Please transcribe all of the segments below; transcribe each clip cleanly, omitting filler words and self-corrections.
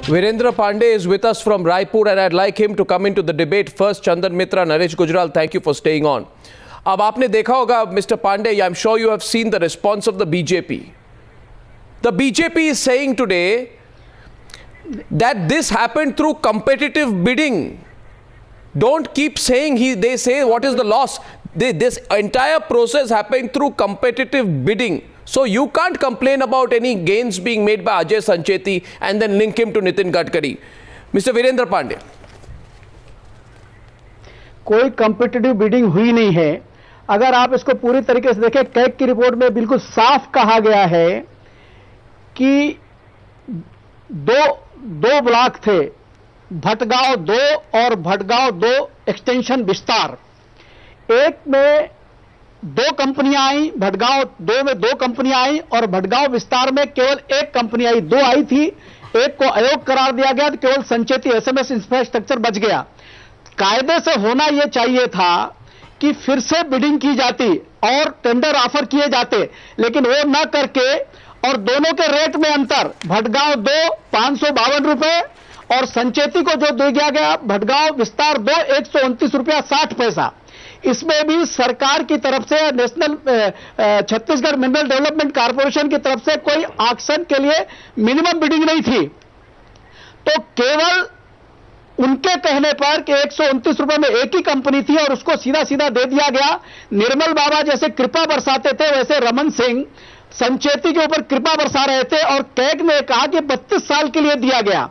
Virendra Pandey is with us from Raipur and I'd like him to come into the debate. First, Chandan Mitra, Naresh Gujral, thank you for staying on. अब आपने देखा होगा, Mr. Pandey, I'm sure you have seen the response of the BJP. The BJP is saying today that this happened through competitive bidding. Don't keep saying they say what is the loss. This entire process happened through competitive bidding. So you can't complain about any gains being made by Ajay Sancheti and then link him to Nitin Gadkari. Mr. Virendra Pandey. कोई competitive bidding हुई नहीं है. अगर आप इसको पूरी तरीके से देखें, कैग की रिपोर्ट में बिल्कुल साफ कहा गया है कि दो ब्लॉक थे, भटगांव 2 और भटगांव 2 एक्सटेंशन विस्तार. एक में 2 कंपनियां आई, भटगांव 2 में 2 कंपनियां आई और भटगांव विस्तार में केवल 1 कंपनी आई. 2 आई थी, एक को अयोग्य करार दिया गया तो केवल संचेती एसएमएस इंफ्रास्ट्रक्चर बच गया. कायदे से होना यह चाहिए था कि फिर से बिडिंग की जाती और टेंडर ऑफर किए जाते, लेकिन वो न करके और दोनों के रेट में अंतर, भटगांव 2 552 रुपए और संचेती को जो दिया गया भटगांव विस्तार 2 129 रुपया 60 पैसा. इसमें भी सरकार की तरफ से, national Chhattisgarh mineral development corporation की तरफ से कोई ऑक्शन के लिए मिनिमम बिडिंग नहीं थी. तो केवल उनके कहने पर कि 129 रुपए में एक ही कंपनी थी और उसको सीधा सीधा दे दिया गया. निर्मल बाबा जैसे कृपा बरसाते थे, वैसे रमन सिंह संचेती के ऊपर कृपा बरसा रहे थे और कैग ने कहा कि 32 साल के लिए दिया गया.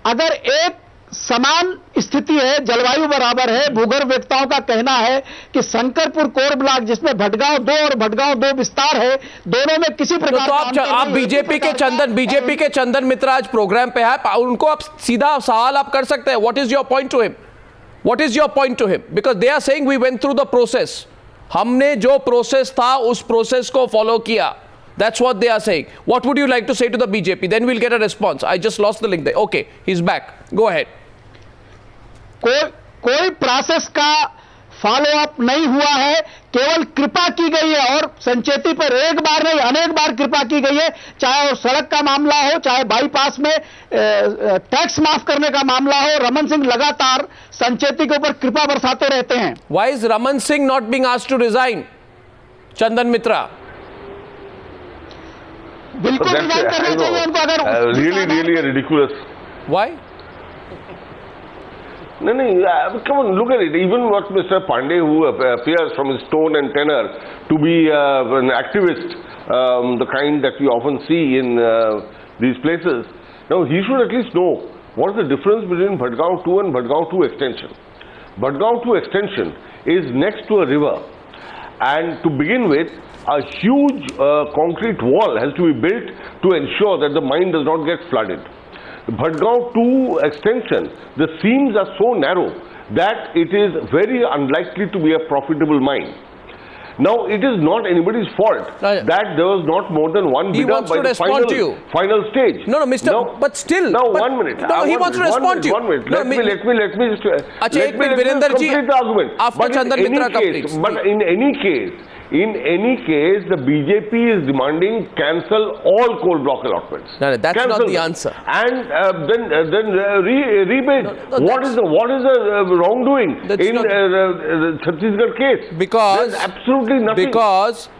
अगर एक समान स्थिति है, जलवायु बराबर है, भूगर्भवेत्ताओं का कहना है कि शंकरपुर कोर ब्लॉक जिसमें भटगांव 2 और भटगांव 2 विस्तार है, दोनों में किसी प्रकार तो आप बीजेपी के चंदन मित्र आज प्रोग्राम पे है, उनको आप सीधा सवाल आप कर सकते हैं. What is your point to him? What is your point to him? Because they are saying we went through the process. हमने जो प्रोसेस था उस प्रोसेस को फॉलो किया. That's what they are saying. What would you like to say to the BJP? Then we'll get a response. I just lost the link there. Okay, he's back. Go ahead. कोई process का follow up नहीं हुआ है, केवल कृपा की गई है और संचेती पर एक बार नहीं अनेक बार कृपा की गई है. चाहे वो सड़क का मामला हो, चाहे बाईपास में टैक्स माफ करने का मामला हो, रमन सिंह लगातार संचेती के ऊपर कृपा बरसाते रहते हैं. Why is Raman Singh not being asked to resign? Chandan Mitra. बिल्कुल रिजाइन करना चाहिए उनको. अगर really ridiculous. Why? No, come on, look at it. Even what Mr. Pandey, who appears from his tone and tenor to be an activist, the kind that we often see in these places, now he should at least know what is the difference between Bhatgaon 2 and Bhatgaon 2 extension. Bhatgaon 2 extension is next to a river, and to begin with, a huge concrete wall has to be built to ensure that the mine does not get flooded. The Bhatgaon 2 extension, the seams are so narrow that it is very unlikely to be a profitable mine. Now, it is not anybody's fault that there was not more than one bidder by the final stage. No, Mr. But still. Now, 1 minute. No, he wants to respond to you. 1 minute. Let me just complete the argument. After Chandan Mitra completes. But in any case, the BJP is demanding cancel all coal block allotments. No, that's not the answer. And then rebate. What is the wrongdoing in the Chhattisgarh case? Because there's absolutely nothing.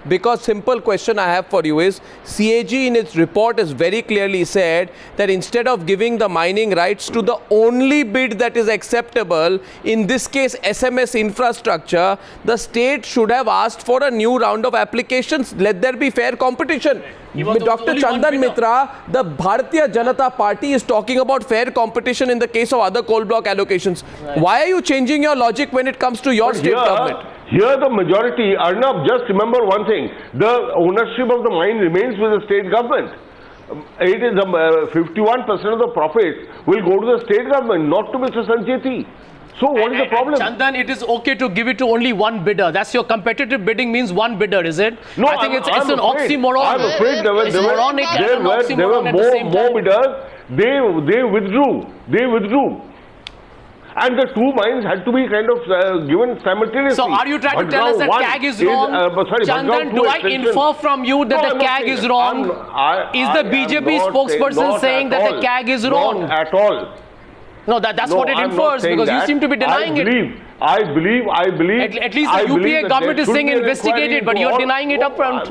Because simple question I have for you is, CAG in its report has very clearly said that instead of giving the mining rights to the only bid that is acceptable, in this case SMS infrastructure, the state should have asked for a new round of applications. Let there be fair competition. Dr. Chandan Mitra, the Bharatiya Janata Party is talking about fair competition in the case of other coal block allocations. Right. Why are you changing your logic when it comes to your state government? Here the majority, Arnab, just remember one thing. The ownership of the mine remains with the state government. It is 51% of the profits will go to the state government, not to Mr. Sancheti. So what is the problem? Chandan, it is okay to give it to only one bidder. That's your competitive bidding means one bidder, is it? No, I think it's an oxymoron. I'm afraid there were more bidders. They withdrew. and the two mines had to be kind of given simultaneously. So are you trying to tell us that Bhadgaon CAG is 1 wrong? sorry, Chandan, Bhadgaon 2 do I extension. infer from you that No, the I'm not CAG saying is that. wrong? Is the I BJP am not spokesperson not saying at that the all. CAG is wrong? Not at all. No, that's No, what it I'm not infers, saying because you that. seem to be denying it. I believe. At least the I believe UPA that government there is should saying be an investigate inquiry it, but into you're all- denying it No, upfront.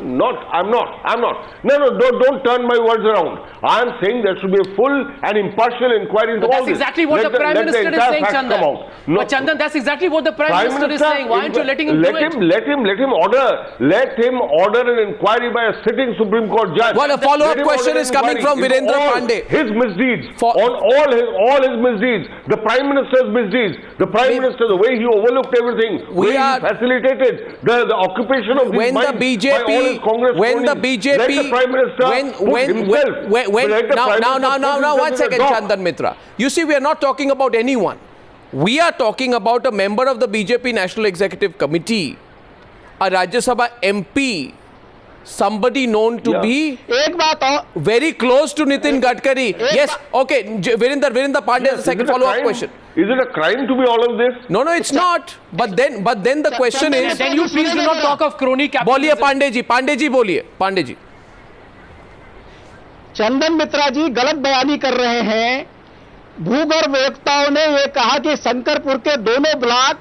I'm not. No, don't turn my words around. I'm saying there should be a full and impartial inquiry into But all that's this. exactly what Let the Prime let Minister is entire saying, facts Chandan. come out. No. But Chandan, that's exactly what the Prime Minister is saying. Why aren't you letting him do it? Let him order an inquiry by a sitting Supreme Court judge. Well, a follow-up Let him question order an is coming inquiry from into Virendra all Pandey. His misdeeds, For- on all his misdeeds, the Prime Minister's misdeeds, the Prime Minister, the way he overlooked everything, We way are- he facilitated the occupation of these when the mines by all his BJP, Congress when the cronies. BJP, let the Prime Minister put himself, let the Prime Minister put now, himself 1 in second, the dock. Chandan Mitra. You see, we are not talking about anyone. We are talking about a member of the BJP National Executive Committee, a Rajya Sabha MP, somebody known to Yeah. be एक बात और very close to Nitin Gadkari. Yes, okay, Virendra Pandey has a Yes, second is it a follow-up crime? question. Is it a crime to be all of this? No, it's not. But then the question Chandan, is, Then you please do not talk of crony बोलिए capitalism. Pandey ji बोलिए, पांडे जी. चंदन मित्रा जी गलत बयानी कर रहे हैं। भूगर्भ वेत्ताओं ने यह कहा कि शंकरपुर के दोनों ब्लॉक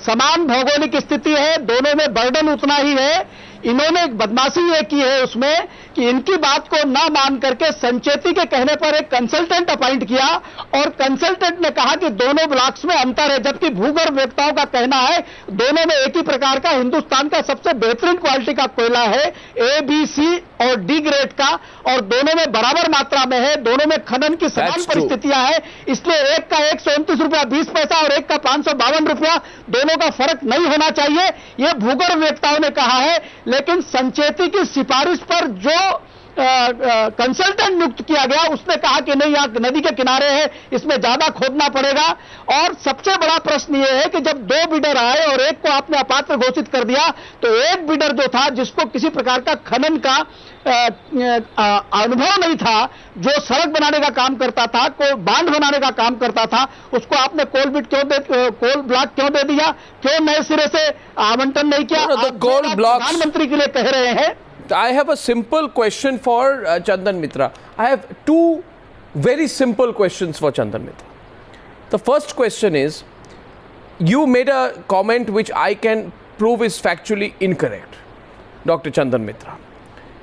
समान भौगोलिक स्थिति है, दोनों में बर्डन उतना ही है। इन्होंने एक बदमाशी ये की है उसमें कि इनकी बात को ना मान करके संचेती के कहने पर एक कंसल्टेंट अपॉइंट किया और कंसल्टेंट ने कहा कि दोनों ब्लॉक्स में अंतर है, जबकि भूगर्भ वेत्ताओं का कहना है दोनों में एक ही प्रकार का हिंदुस्तान का सबसे बेहतरीन क्वालिटी का कोयला है, ए, बी, सी और डी ग्रेड का, और दोनों में बराबर मात्रा में है, दोनों में खनन की समान That's true. परिस्थितियां हैं। इसलिए एक का 129 रुपया 20 पैसा और एक का 552 रुपया, दोनों का फर्क नहीं होना चाहिए, ये भूगर्भ वेत्ताओं ने कहा है। लेकिन संचेती की सिफारिश पर जो कंसल्टेंट नियुक्त किया गया उसने कहा कि नहीं, यहाँ नदी के किनारे है, इसमें ज्यादा खोदना पड़ेगा। और सबसे बड़ा प्रश्न यह है कि जब दो बिडर आए और एक को आपने अपात्र घोषित कर दिया, तो एक बिडर जो था जिसको किसी प्रकार का खनन का अनुभव नहीं था, जो सड़क बनाने का काम करता था, को बांध बनाने का काम करता था, उसको आपने कोल ब्लॉक क्यों दे दिया, क्यों नए सिरे से आवंटन नहीं किया? No, the आप coal जो blocks- प्रधानमंत्री के लिए कह रहे हैं। I have a simple question for Chandan Mitra. I have two very simple questions for Chandan Mitra. The first question is, you made a comment which I can prove is factually incorrect, Dr. Chandan Mitra.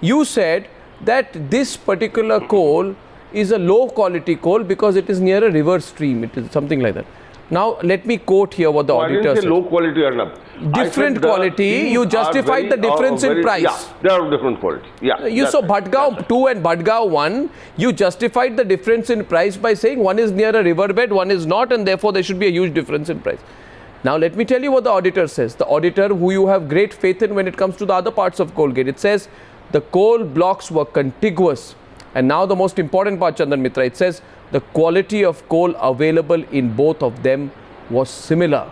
You said that this particular coal is a low quality coal because it is near a river stream. It is something like that. Now, let me quote here what the No, I auditor didn't say said. low quality, Arnab. I Different said the quality, things you are justified very, the difference in very- price. Yeah, they are different quality. Yeah. You saw Bhadgaon 2 and Bhadgaon 1, you justified the difference in price by saying one is near a riverbed, one is not, and therefore there should be a huge difference in price. Now let me tell you what the auditor says. The auditor who you have great faith in when it comes to the other parts of Colgate. It says the coal blocks were contiguous. And now the most important part, Chandan Mitra, it says the quality of coal available in both of them was similar.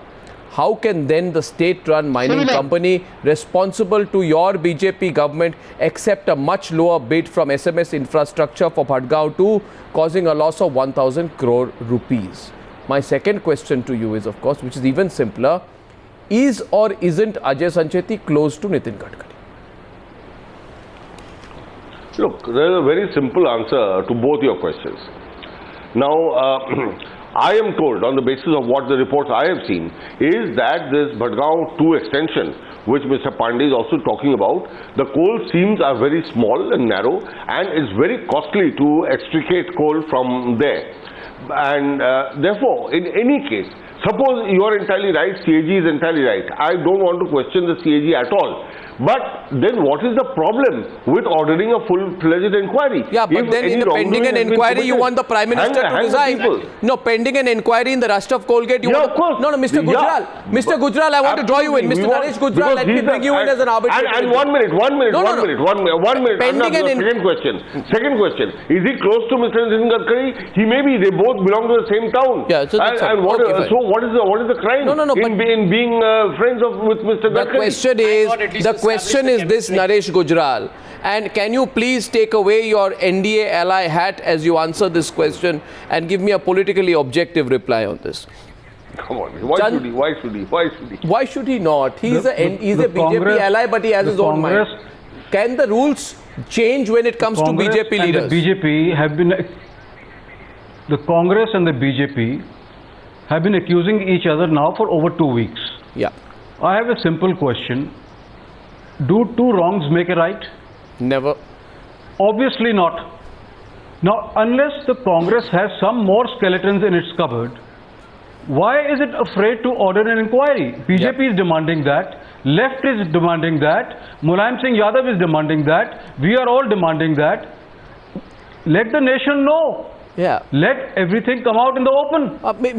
How can then the state-run mining Similar. company responsible to your BJP government accept a much lower bid from SMS Infrastructure for Bhadgaon 2, causing a loss of 1,000 crore rupees? My second question to you is, of course, which is even simpler, is or isn't Ajay Sancheti close to Nitin Gadkari? Look, there is a very simple answer to both your questions. Now, I am told, on the basis of what the reports I have seen, is that this Bhadgaon 2 extension, which Mr. Pandey is also talking about, the coal seams are very small and narrow, and it's very costly to extricate coal from there. And therefore, in any case, suppose you are entirely right, CAG is entirely right. I don't want to question the CAG at all. But then what is the problem with ordering a full-fledged inquiry? Yeah, but If then any in the pending wrongdoing an has been inquiry, you committed, want the Prime Minister to hang the resign. people. No, pending an inquiry in the rust of Colgate, you Yeah, want of course. No, Mr. Yeah. Gujral. Mr. Gujral, I want to draw you in. Absolutely. Mr. We want- Naresh Gujral, because let me he's bring you in as an arbitrator. And one minute. One minute. Pending Arnab, an second question. Is he close to Mr. Nitin Gadkari? He may be. They both belong to the same town. Yeah, so that's and all. what, Okay, fine. what is the crime No, in being friends with Mr. The Gadkari? question is, got at least the the question is this, Naresh Gujral, and can you please take away your NDA ally hat as you answer this question and give me a politically objective reply on this? Come on, why Chand- should he? Why should he? Why should he? Why should he not? He's The a BJP Congress- ally, but he has the his own mind. Congress- Can the rules change when it comes to Congress BJP and leaders? The BJP have been, the Congress and the BJP have been accusing each other now for over 2 weeks. Yeah, I have a simple question. Do two wrongs make a right? never. Obviously not. Now, unless the Congress has some more skeletons in its cupboard, why is it afraid to order an inquiry? BJP is demanding that. Left is demanding that. Mulayam Singh Yadav is demanding that. We are all demanding that. Let the nation know. Yeah. Let everything come out in the open.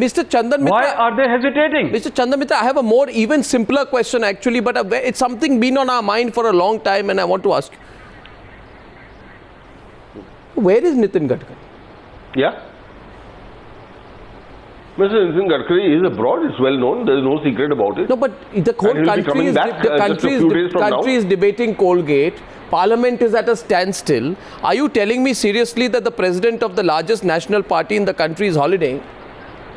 Mr. Chandan Mitra, Why are they hesitating? Mr. Chandan Mitra, I have a more even simpler question actually, but it's something been on our mind for a long time and I want to ask you. Where is Nitin Gadkari? Yeah. Mr. Nitin Gadkari is abroad. It's well known. There is no secret about it. No, but the whole And he'll be country coming is, back, the just a country, few days from now. country is debating Colgate. Parliament is at a standstill. Are you telling me seriously that the president of the largest national party in the country is holidaying?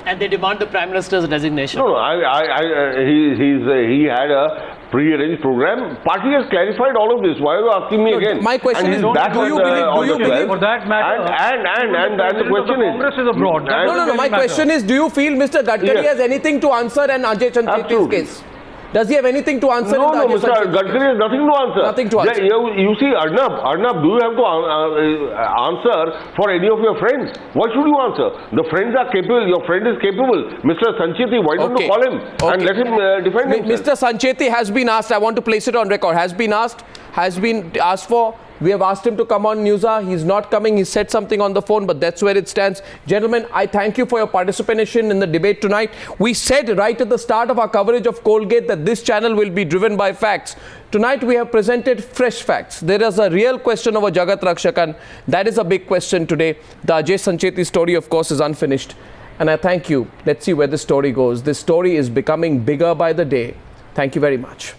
And they demand the Prime Minister's resignation. No, he had a pre-arranged program. Party has clarified all of this. Why are you asking me again? My question And is, he's back do you on believe- on do you the believe- 12th. For that matter, And the question is... Congress is abroad. That No, doesn't my really matter. question is, do you feel Mr. Gadkari Yes. has anything to answer in Ajay Chancheti's Absolutely. case? Does he have anything to answer No, in the no, Ajay Mr. Sancheti Gadkari case? has nothing to answer. Nothing to answer. You see, Arnab, do you have to answer for any of your friends? Why should you answer? The friends are capable. Your friend is capable. Mr. Sancheti, why don't Okay. you call him and Okay. let him defend himself? Mr. Sancheti has been asked, I want to place it on record, has been asked for. We have asked him to come on Newsa. He's not coming. He said something on the phone, but that's where it stands. Gentlemen, I thank you for your participation in the debate tonight. We said right at the start of our coverage of Colgate that this channel will be driven by facts. Tonight we have presented fresh facts. There is a real question of a Jagat Rakshakan. That is a big question today. The Ajay Sancheti story, of course, is unfinished. And I thank you. Let's see where this story goes. This story is becoming bigger by the day. Thank you very much.